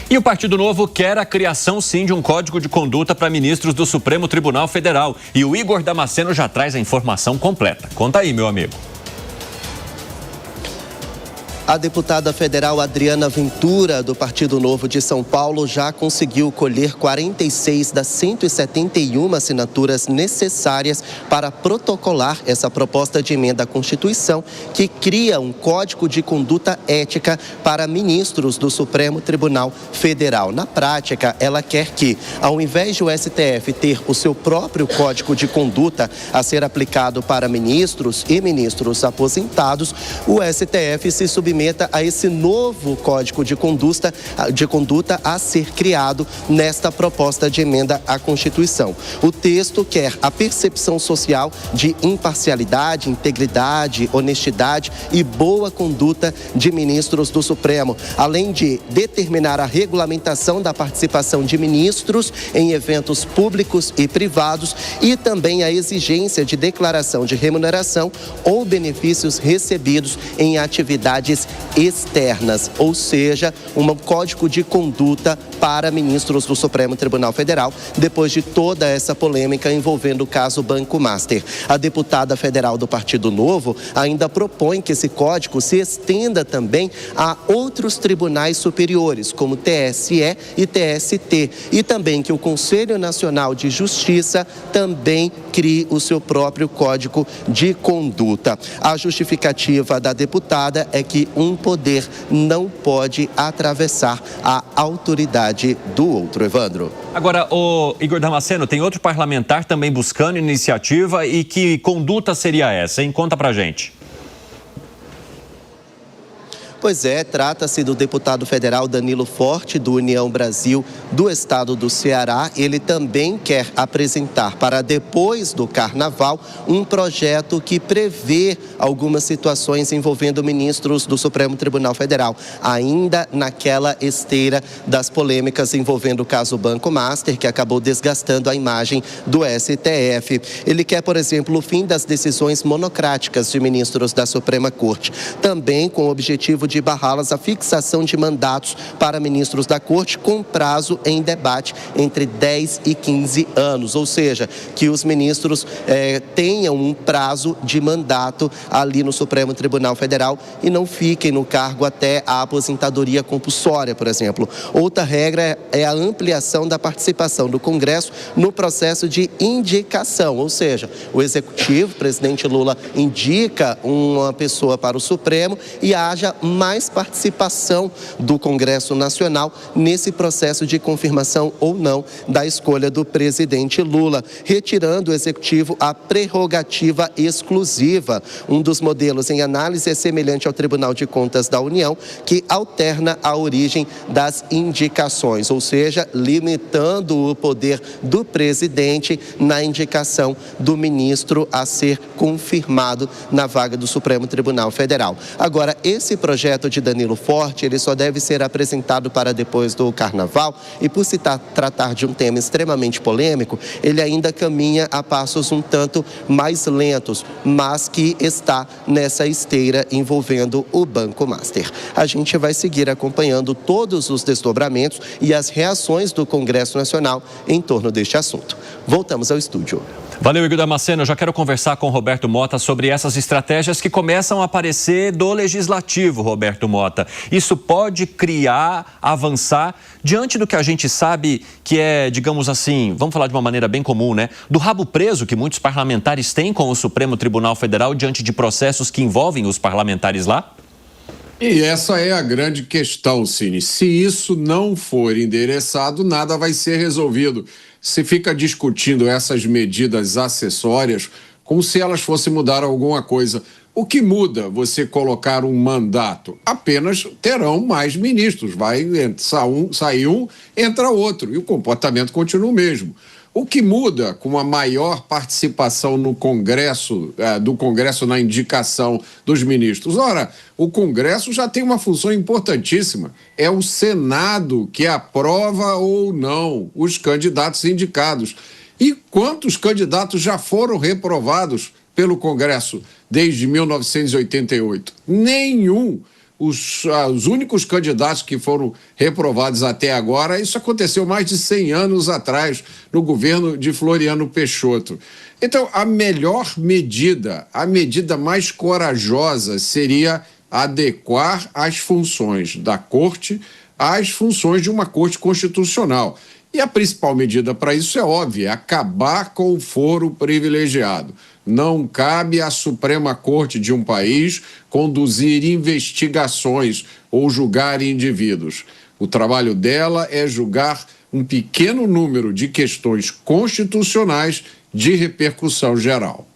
E o Partido Novo quer a criação, sim, de um código de conduta para ministros do Supremo Tribunal Federal. E o Igor Damasceno já traz a informação completa. Conta aí, meu amigo. A deputada federal Adriana Ventura, do Partido Novo de São Paulo, já conseguiu colher 46 das 171 assinaturas necessárias para protocolar essa proposta de emenda à Constituição que cria um código de conduta ética para ministros do Supremo Tribunal Federal. Na prática, ela quer que, ao invés de o STF ter o seu próprio código de conduta a ser aplicado para ministros e ministros aposentados, o STF se submeta a esse novo código de conduta a ser criado nesta proposta de emenda à Constituição. O texto quer a percepção social de imparcialidade, integridade, honestidade e boa conduta de ministros do Supremo, além de determinar a regulamentação da participação de ministros em eventos públicos e privados e também a exigência de declaração de remuneração ou benefícios recebidos em atividades externas, ou seja, um código de conduta para ministros do Supremo Tribunal Federal, depois de toda essa polêmica envolvendo o caso Banco Master. A deputada federal do Partido Novo ainda propõe que esse código se estenda também a outros tribunais superiores, como TSE e TST, e também que o Conselho Nacional de Justiça também crie o seu próprio código de conduta. A justificativa da deputada é que um poder não pode atravessar a autoridade do outro. Evandro. Agora, o Igor Damasceno, tem outro parlamentar também buscando iniciativa e que conduta seria essa, hein? Conta pra gente. Pois é, trata-se do deputado federal Danilo Forte, do União Brasil, do estado do Ceará. Ele também quer apresentar para depois do Carnaval um projeto que prevê algumas situações envolvendo ministros do Supremo Tribunal Federal, ainda naquela esteira das polêmicas envolvendo o caso Banco Master, que acabou desgastando a imagem do STF. Ele quer, por exemplo, o fim das decisões monocráticas de ministros da Suprema Corte, também com o objetivo de barrá-las a fixação de mandatos para ministros da Corte com prazo em debate entre 10 e 15 anos, ou seja, que os ministros tenham um prazo de mandato ali no Supremo Tribunal Federal e não fiquem no cargo até a aposentadoria compulsória, por exemplo. Outra regra é a ampliação da participação do Congresso no processo de indicação, ou seja, o Executivo, o presidente Lula, indica uma pessoa para o Supremo e haja mais participação do Congresso Nacional nesse processo de confirmação ou não da escolha do presidente Lula, retirando o Executivo a prerrogativa exclusiva. Um dos modelos em análise é semelhante ao Tribunal de Contas da União, que alterna a origem das indicações, ou seja, limitando o poder do presidente na indicação do ministro a ser confirmado na vaga do Supremo Tribunal Federal. Agora, esse projeto de Danilo Forte, ele só deve ser apresentado para depois do Carnaval e por se tratar de um tema extremamente polêmico, ele ainda caminha a passos um tanto mais lentos, mas que está nessa esteira envolvendo o Banco Master. A gente vai seguir acompanhando todos os desdobramentos e as reações do Congresso Nacional em torno deste assunto. Voltamos ao estúdio. Valeu, Igor Damasceno. Eu já quero conversar com o Roberto Mota sobre essas estratégias que começam a aparecer do Legislativo, Roberto Mota. Isso pode criar, avançar, diante do que a gente sabe que é, digamos assim, vamos falar de uma maneira bem comum, né? Do rabo preso que muitos parlamentares têm com o Supremo Tribunal Federal diante de processos que envolvem os parlamentares lá? E essa é a grande questão, Cine. Se isso não for endereçado, nada vai ser resolvido. Se fica discutindo essas medidas acessórias como se elas fossem mudar alguma coisa. O que muda você colocar um mandato? Apenas terão mais ministros. Vai sair um, entra outro. E o comportamento continua o mesmo. O que muda com a maior participação no Congresso, do Congresso na indicação dos ministros? Ora, o Congresso já tem uma função importantíssima. É o Senado que aprova ou não os candidatos indicados. E quantos candidatos já foram reprovados pelo Congresso desde 1988? Nenhum. os únicos candidatos que foram reprovados até agora. Isso aconteceu mais de 100 anos atrás, no governo de Floriano Peixoto. Então, a melhor medida, a medida mais corajosa seria adequar as funções da Corte às funções de uma Corte Constitucional. E a principal medida para isso é óbvia, acabar com o foro privilegiado. Não cabe à Suprema Corte de um país conduzir investigações ou julgar indivíduos. O trabalho dela é julgar um pequeno número de questões constitucionais de repercussão geral.